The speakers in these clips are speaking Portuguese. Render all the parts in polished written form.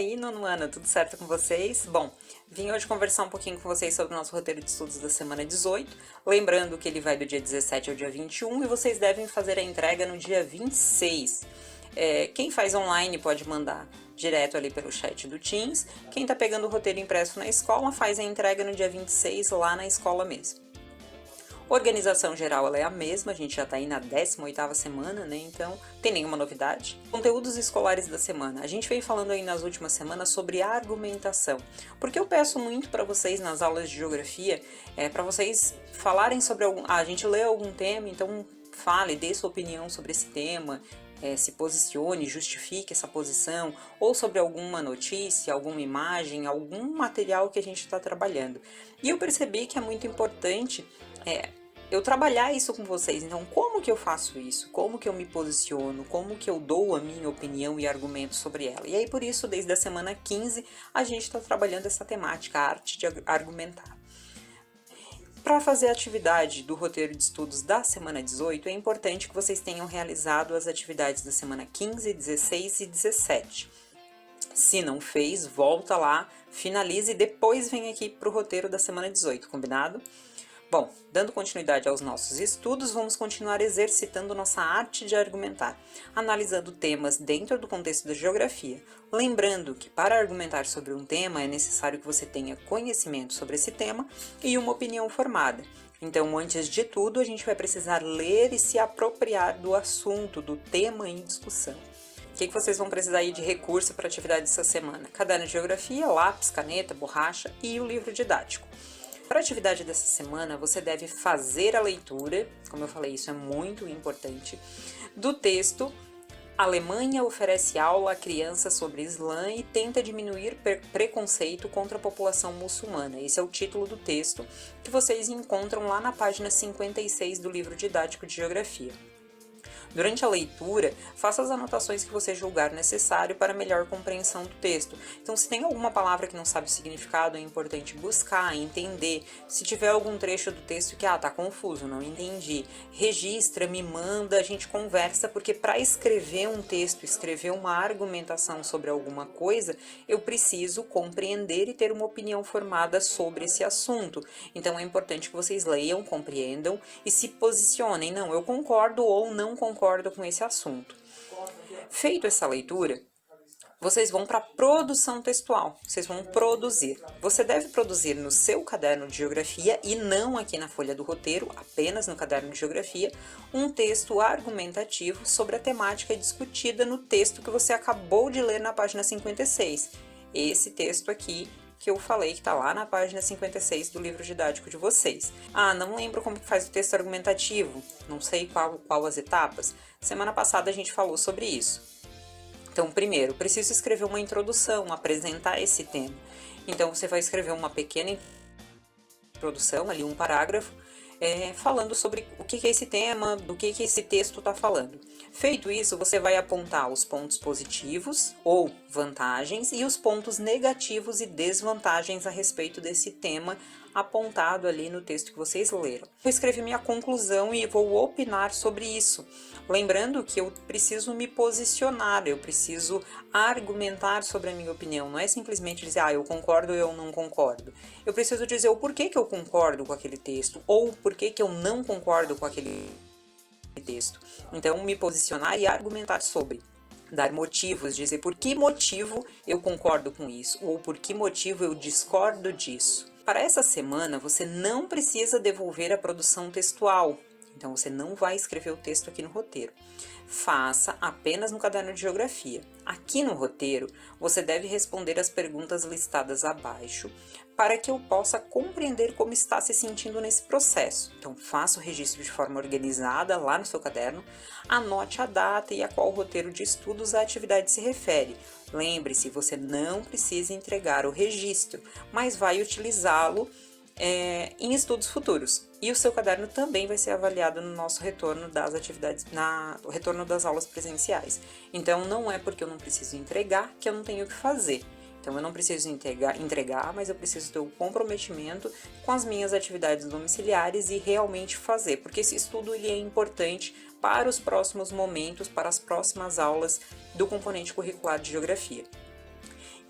aí, nono ano, tudo certo com vocês? Bom, vim hoje conversar um pouquinho com vocês sobre o nosso roteiro de estudos da semana 18, lembrando que ele vai do dia 17 ao dia 21 e vocês devem fazer a entrega no dia 26. Quem faz online pode mandar direto ali pelo chat do Teams, quem tá pegando o roteiro impresso na escola faz a entrega no dia 26 lá na escola mesmo. Organização geral ela é a mesma, a gente já está aí na 18ª semana, né? Então, não tem nenhuma novidade. Conteúdos escolares da semana. A gente veio falando aí nas últimas semanas sobre argumentação. Porque eu peço muito para vocês nas aulas de geografia, para vocês falarem sobre algum... a gente lê algum tema, então fale, dê sua opinião sobre esse tema, se posicione, justifique essa posição, ou sobre alguma notícia, alguma imagem, algum material que a gente está trabalhando. E eu percebi que é muito importante eu trabalhar isso com vocês. Então, como que eu faço isso? Como que eu me posiciono? Como que eu dou a minha opinião e argumento sobre ela? E aí, por isso, desde a semana 15, a gente está trabalhando essa temática, a arte de argumentar. Para fazer a atividade do roteiro de estudos da semana 18, é importante que vocês tenham realizado as atividades da semana 15, 16 e 17. Se não fez, volta lá, finalize e depois vem aqui para o roteiro da semana 18, combinado? Bom, dando continuidade aos nossos estudos, vamos continuar exercitando nossa arte de argumentar, analisando temas dentro do contexto da geografia. Lembrando que para argumentar sobre um tema é necessário que você tenha conhecimento sobre esse tema e uma opinião formada. Então, antes de tudo, a gente vai precisar ler e se apropriar do assunto, do tema em discussão. O que vocês vão precisar aí de recurso para a atividade dessa semana? Caderno de geografia, lápis, caneta, borracha e o livro didático. Para a atividade dessa semana, você deve fazer a leitura, como eu falei, isso é muito importante, do texto Alemanha oferece aula a crianças sobre Islã e tenta diminuir preconceito contra a população muçulmana. Esse é o título do texto que vocês encontram lá na página 56 do livro didático de geografia. Durante a leitura, faça as anotações que você julgar necessário para melhor compreensão do texto. Então, se tem alguma palavra que não sabe o significado, é importante buscar, entender. Se tiver algum trecho do texto que, tá confuso, não entendi, registra, me manda, a gente conversa, porque para escrever um texto, escrever uma argumentação sobre alguma coisa, eu preciso compreender e ter uma opinião formada sobre esse assunto. Então, é importante que vocês leiam, compreendam e se posicionem. Não, eu concordo ou não concordo com esse assunto. Feito essa leitura, vocês vão para a produção textual, vocês vão produzir. Você deve produzir no seu caderno de geografia e não aqui na folha do roteiro, apenas no caderno de geografia, um texto argumentativo sobre a temática discutida no texto que você acabou de ler na página 56. Esse texto aqui que eu falei que está lá na página 56 do livro didático de vocês. Não lembro como que faz o texto argumentativo, não sei qual as etapas. Semana passada a gente falou sobre isso. Então, primeiro, preciso escrever uma introdução, apresentar esse tema. Então, você vai escrever uma pequena introdução, ali um parágrafo, falando sobre o que é esse tema, do que esse texto está falando. Feito isso, você vai apontar os pontos positivos ou vantagens e os pontos negativos e desvantagens a respeito desse tema apontado ali no texto que vocês leram. Eu escrevi minha conclusão e vou opinar sobre isso. Lembrando que eu preciso me posicionar, eu preciso argumentar sobre a minha opinião. Não é simplesmente dizer, eu concordo ou eu não concordo. Eu preciso dizer o porquê que eu concordo com aquele texto ou porquê que eu não concordo com aquele texto. Então, me posicionar e argumentar sobre. Dar motivos, dizer por que motivo eu concordo com isso ou por que motivo eu discordo disso. Para essa semana, você não precisa devolver a produção textual. Então, você não vai escrever o texto aqui no roteiro. Faça apenas no caderno de geografia. Aqui no roteiro, você deve responder as perguntas listadas abaixo para que eu possa compreender como está se sentindo nesse processo. Então, faça o registro de forma organizada lá no seu caderno, anote a data e a qual roteiro de estudos a atividade se refere. Lembre-se, você não precisa entregar o registro, mas vai utilizá-lo em estudos futuros. E o seu caderno também vai ser avaliado no nosso retorno das atividades, no retorno das aulas presenciais. Então, não é porque eu não preciso entregar que eu não tenho o que fazer. Então, eu não preciso entregar, mas eu preciso ter o comprometimento com as minhas atividades domiciliares e realmente fazer, porque esse estudo ele é importante para os próximos momentos, para as próximas aulas do componente curricular de geografia.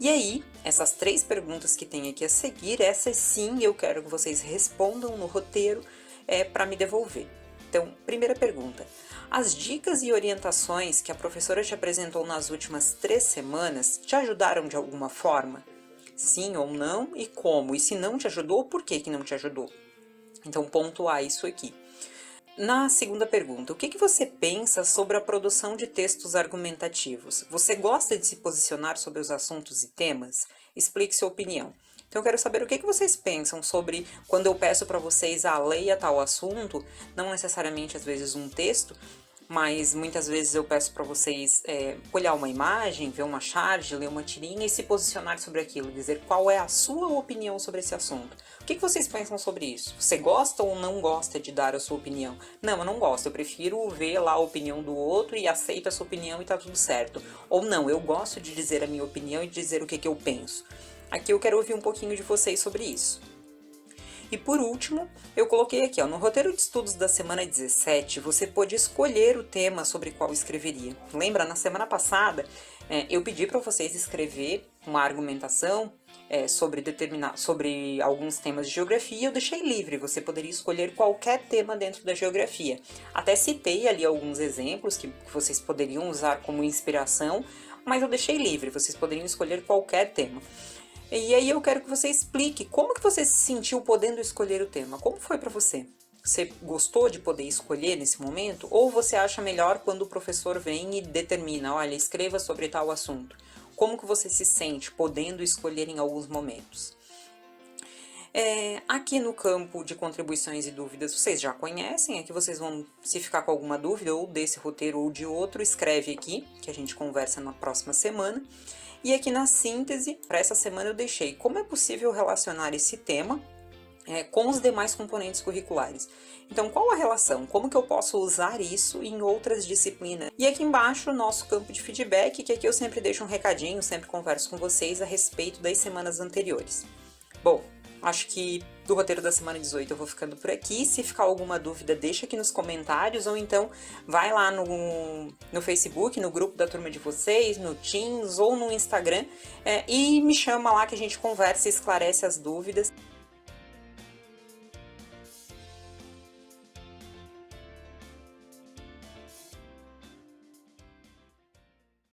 E aí, essas 3 perguntas que tem aqui a seguir, essas sim eu quero que vocês respondam no roteiro para me devolver. Então, primeira pergunta: as dicas e orientações que a professora te apresentou nas últimas 3 semanas te ajudaram de alguma forma? Sim ou não, e como? E se não te ajudou, por que que não te ajudou? Então, pontuar isso aqui. Na segunda pergunta, o que você pensa sobre a produção de textos argumentativos? Você gosta de se posicionar sobre os assuntos e temas? Explique sua opinião. Então, eu quero saber o que vocês pensam sobre quando eu peço para vocês a leia tal assunto, não necessariamente às vezes um texto, mas muitas vezes eu peço para vocês olhar uma imagem, ver uma charge, ler uma tirinha e se posicionar sobre aquilo, dizer qual é a sua opinião sobre esse assunto. O que vocês pensam sobre isso? Você gosta ou não gosta de dar a sua opinião? Não, eu não gosto, eu prefiro ver lá a opinião do outro e aceito a sua opinião e tá tudo certo. Ou não, eu gosto de dizer a minha opinião e dizer o que eu penso. Aqui eu quero ouvir um pouquinho de vocês sobre isso. E por último, eu coloquei aqui, no roteiro de estudos da semana 17, você pode escolher o tema sobre qual escreveria. Lembra, na semana passada, eu pedi para vocês escrever uma argumentação sobre alguns temas de geografia e eu deixei livre, você poderia escolher qualquer tema dentro da geografia. Até citei ali alguns exemplos que vocês poderiam usar como inspiração, mas eu deixei livre, vocês poderiam escolher qualquer tema. E aí eu quero que você explique como que você se sentiu podendo escolher o tema. Como foi para você? Você gostou de poder escolher nesse momento? Ou você acha melhor quando o professor vem e determina, olha, escreva sobre tal assunto? Como que você se sente podendo escolher em alguns momentos? Aqui no campo de contribuições e dúvidas, vocês já conhecem, aqui vocês vão, se ficar com alguma dúvida ou desse roteiro ou de outro, escreve aqui, que a gente conversa na próxima semana. E aqui na síntese, para essa semana eu deixei como é possível relacionar esse tema com os demais componentes curriculares. Então, qual a relação? Como que eu posso usar isso em outras disciplinas? E aqui embaixo, o nosso campo de feedback, que aqui eu sempre deixo um recadinho, sempre converso com vocês a respeito das semanas anteriores. Bom, acho que do roteiro da semana 18 eu vou ficando por aqui. Se ficar alguma dúvida, deixa aqui nos comentários ou então vai lá no Facebook, no grupo da turma de vocês, no Teams ou no Instagram e me chama lá que a gente conversa e esclarece as dúvidas.